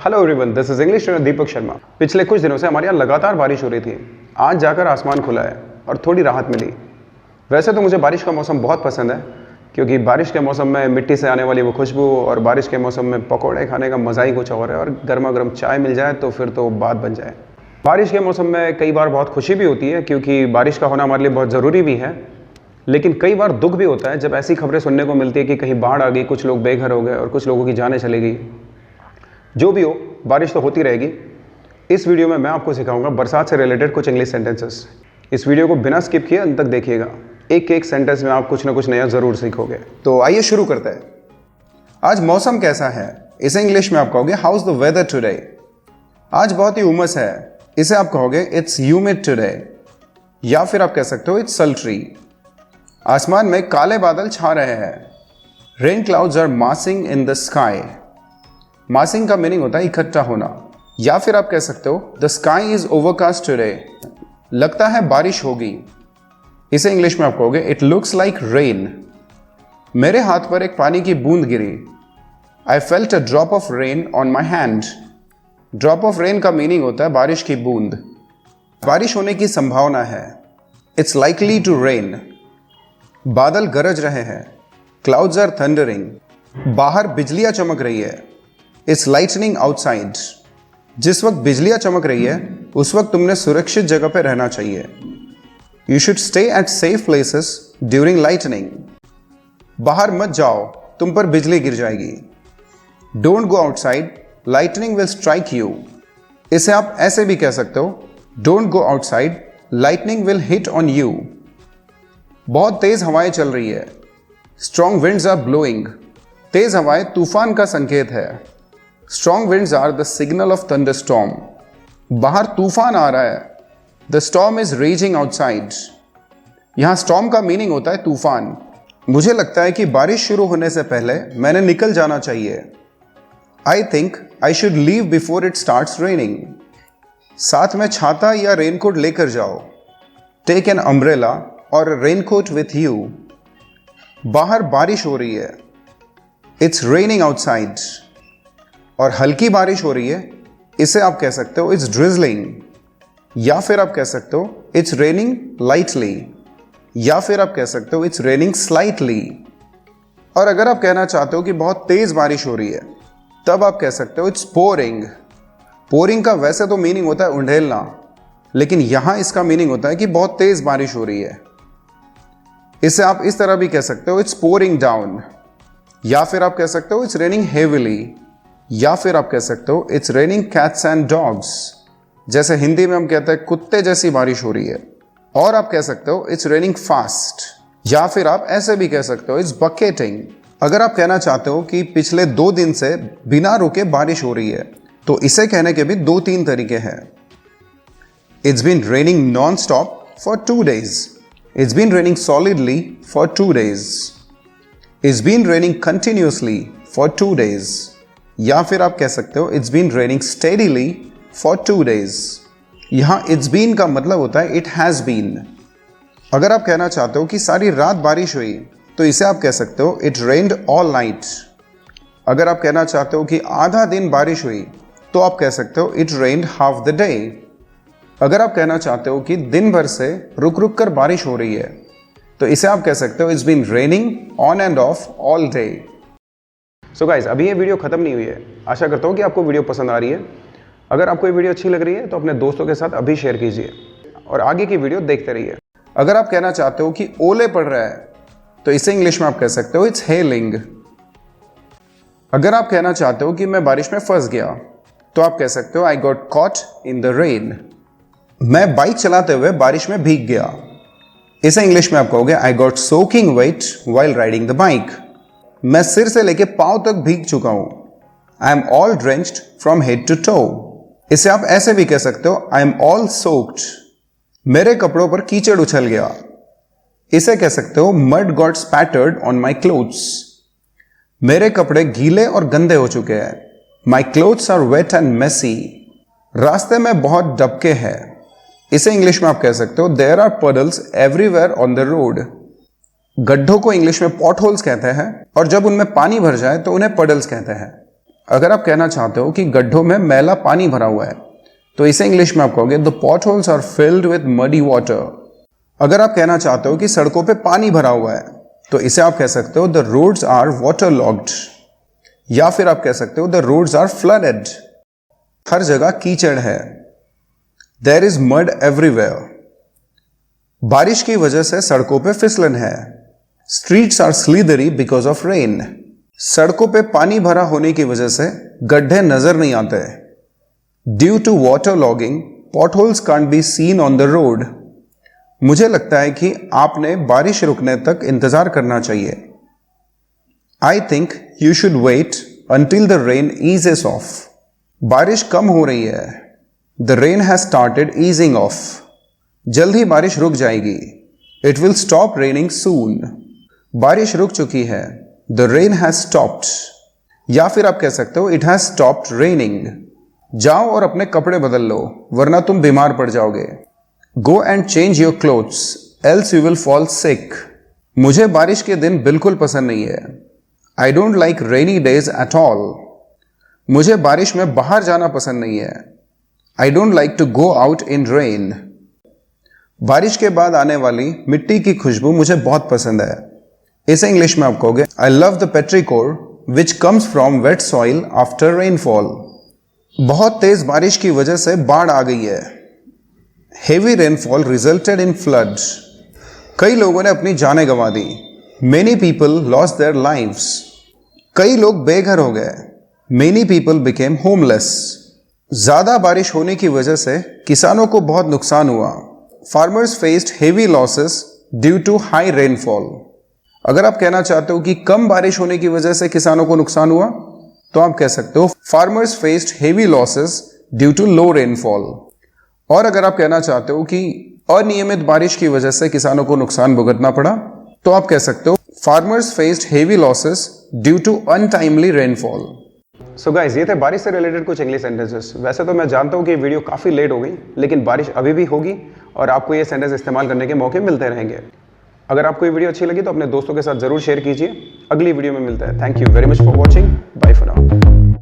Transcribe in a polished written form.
Hello everyone, this is English trainer Deepak Sharma. पिछले कुछ दिनों से हमारे यहाँ लगातार बारिश हो रही थी। आज जाकर आसमान खुला है और थोड़ी राहत मिली। वैसे तो मुझे बारिश का मौसम बहुत पसंद है, क्योंकि बारिश के मौसम में मिट्टी से आने वाली वो खुशबू और बारिश के मौसम में पकौड़े खाने का मज़ा ही कुछ और है। और गर्मा गर्म चाय मिल जाए तो फिर तो बात बन जाए। बारिश के मौसम में कई बार बहुत खुशी भी होती है, क्योंकि बारिश का होना हमारे लिए बहुत ज़रूरी भी है। लेकिन कई बार दुख भी होता है जब ऐसी खबरें सुनने को मिलती है कि कहीं बाढ़ आ गई, कुछ लोग बेघर हो गए और कुछ लोगों की जानें चली गई। जो भी हो, बारिश तो होती रहेगी। इस वीडियो में मैं आपको सिखाऊंगा बरसात से रिलेटेड कुछ इंग्लिश सेंटेंसेस। इस वीडियो को बिना स्किप किए अंत तक देखिएगा। एक एक सेंटेंस में आप कुछ ना कुछ नया ज़रूर सीखोगे। तो आइए शुरू करते हैं। आज मौसम कैसा है, इसे इंग्लिश में आप कहोगे how is the weather today. आज बहुत ही उमस है, इसे आप कहोगे इट्स ह्यूमिड टुडे। या फिर आप कह सकते हो इट्स सल्ट्री। आसमान में काले बादल छा रहे हैं। Rain clouds are massing in the sky. Massing का मीनिंग होता है इकट्ठा होना। या फिर आप कह सकते हो the sky is overcast today. लगता है बारिश होगी। इसे इंग्लिश में आप कहोगे इट लुक्स लाइक रेन। मेरे हाथ पर एक पानी की बूंद गिरी। I felt a drop of rain on my hand. Drop of rain का मीनिंग होता है बारिश की बूंद। बारिश होने की संभावना है। It's likely to rain. बादल गरज रहे हैं। Clouds are thundering. बाहर बिजलियां चमक रही है। It's lightning outside. जिस वक्त बिजलियां चमक रही है उस वक्त तुमने सुरक्षित जगह पर रहना चाहिए। You should stay at safe places during lightning. बाहर मत जाओ, तुम पर बिजली गिर जाएगी। Don't go outside, lightning will strike you. इसे आप ऐसे भी कह सकते हो don't go outside, lightning will hit on you. बहुत तेज हवाएं चल रही है। Strong winds are blowing. तेज हवाएं तूफान का संकेत है। Strong winds are the signal of thunderstorm. बाहर तूफान आ रहा है। The storm is raising outside. यहां स्टॉर्म का मीनिंग होता है तूफान। मुझे लगता है कि बारिश शुरू होने से पहले मैंने निकल जाना चाहिए। I think I should leave before it starts raining. साथ में छाता या रेनकोट लेकर जाओ। टेक एन अम्ब्रेला और रेनकोट विथ यू। बाहर बारिश हो रही है। It's raining outside. और हल्की बारिश हो रही है, इसे आप कह सकते हो इट्स ड्रिजलिंग। या फिर आप कह सकते हो इट्स रेनिंग लाइटली। या फिर आप कह सकते हो इट्स रेनिंग स्लाइटली। और अगर आप कहना चाहते हो कि बहुत तेज बारिश हो रही है, तब आप कह सकते हो इट्स पोरिंग। पोरिंग का वैसे तो मीनिंग होता है उंडेलना, लेकिन यहां इसका मीनिंग होता है कि बहुत तेज बारिश हो रही है। इसे आप इस तरह भी कह सकते हो इट्स पोरिंग डाउन। या फिर आप कह सकते हो इट्स रेनिंग हेविली। या फिर आप कह सकते हो it's raining cats and dogs. जैसे हिंदी में हम कहते हैं कुत्ते जैसी बारिश हो रही है। और आप कह सकते हो इट्स रेनिंग फास्ट। या फिर आप ऐसे भी कह सकते हो इट्स बकेटिंग। अगर आप कहना चाहते हो कि पिछले 2 दिन से बिना रुके बारिश हो रही है, तो इसे कहने के भी 2-3 तरीके हैं। It's been raining non stop for 2 days। It's been raining solidly for 2 days। It's been raining continuously for 2 days। या फिर आप कह सकते हो it's been raining steadily for 2 days। यहां इट्स बीन का मतलब होता है इट हैज बीन। अगर आप कहना चाहते हो कि सारी रात बारिश हुई, तो इसे आप कह सकते हो इट रेन्ड ऑल नाइट। अगर आप कहना चाहते हो कि आधा दिन बारिश हुई, तो आप कह सकते हो it rained half the day. अगर आप कहना चाहते हो कि दिन भर से रुक रुक कर बारिश हो रही है, तो इसे आप कह सकते हो it's been raining on and off all day. So guys, अभी ये वीडियो खत्म नहीं हुई है। आशा करता हूँ कि आपको वीडियो पसंद आ रही है। अगर आपको ये वीडियो अच्छी लग रही है तो अपने दोस्तों के साथ अभी शेयर कीजिए और आगे की वीडियो देखते रहिए। अगर आप कहना चाहते हो कि ओले पड़ रहा है, तो इसे इंग्लिश में आप कह सकते हो इट्स हेलिंग। अगर आप कहना चाहते हो कि मैं बारिश में फंस गया, तो आप कह सकते हो I got caught in the rain. मैं बाइक चलाते हुए बारिश में भीग गया। इसे इंग्लिश में आप कहोगे I got soaking wet while riding the bike. मैं सिर से लेके पांव तक भीग चुका हूं। I am all drenched from head to toe. इसे आप ऐसे भी कह सकते हो आई एम ऑल सोक्ड। मेरे कपड़ों पर कीचड़ उछल गया। इसे कह सकते हो mud got spattered on my clothes. मेरे कपड़े गीले और गंदे हो चुके हैं। My clothes are wet and messy. रास्ते में बहुत डबके हैं। इसे इंग्लिश में आप कह सकते हो there are puddles everywhere on the road. गड्ढों को इंग्लिश में पॉट होल्स कहते हैं, और जब उनमें पानी भर जाए तो उन्हें पडल्स कहते हैं। अगर आप कहना चाहते हो कि गड्ढों में मैला पानी भरा हुआ है तो इसे इंग्लिश में आप कहोगे the potholes are filled with muddy water. अगर आप कहना चाहते हो कि सड़कों पे पानी भरा हुआ है तो इसे आप कह सकते हो the roads are waterlogged, या फिर आप कह सकते हो द रोड्स आर फ्लडेड। हर जगह कीचड़ है, देयर इज मड एवरीवेयर। बारिश की वजह से सड़कों पे फिसलन है, streets are slithery because of rain. सड़कों पे पानी भरा होने की वजह से गड्ढे नजर नहीं आते। Due to waterlogging potholes can't be seen on the road. मुझे लगता है कि आपने बारिश रुकने तक इंतजार करना चाहिए। I think you should wait until the rain eases off. बारिश कम हो रही है, the rain has started easing off. जल्द ही बारिश रुक जाएगी, it will stop raining soon. बारिश रुक चुकी है, द रेन हैज स्टॉप्ड। या फिर आप कह सकते हो इट हैज स्टॉप्ड रेनिंग। जाओ और अपने कपड़े बदल लो वरना तुम बीमार पड़ जाओगे। Go and change your clothes else you will fall sick. मुझे बारिश के दिन बिल्कुल पसंद नहीं है। I don't like rainy days at all. मुझे बारिश में बाहर जाना पसंद नहीं है। I don't like to go out in rain. बारिश के बाद आने वाली मिट्टी की खुशबू मुझे बहुत पसंद है। इसे इंग्लिश में आप कहोगे I love the petrichor which comes from wet soil after rainfall. बहुत तेज बारिश की वजह से बाढ़ आ गई है। Heavy rainfall resulted in floods. कई लोगों ने अपनी जानें गंवा दी। Many people lost their lives. कई लोग बेघर हो गए। Many people became homeless. ज्यादा बारिश होने की वजह से किसानों को बहुत नुकसान हुआ। Farmers faced heavy losses due to high rainfall. अगर आप कहना चाहते हो कि कम बारिश होने की वजह से किसानों को नुकसान हुआ तो आप कह सकते हो farmers faced heavy losses due to low rainfall. और अगर आप कहना चाहते हो कि अनियमित बारिश की वजह से किसानों को नुकसान भुगतना पड़ा तो आप कह सकते हो farmers faced heavy losses due to untimely rainfall. So guys, ये थे बारिश से रिलेटेड कुछ इंग्लिश सेंटेंसेस। वैसे तो मैं जानता हूँ कि वीडियो काफ़ी लेट हो गई, लेकिन बारिश अभी भी होगी और आपको ये सेंटेंस इस्तेमाल करने के मौके मिलते रहेंगे। अगर आपको ये वीडियो अच्छी लगी तो अपने दोस्तों के साथ जरूर शेयर कीजिए। अगली वीडियो में मिलता है। Thank you very much for watching. Bye for now.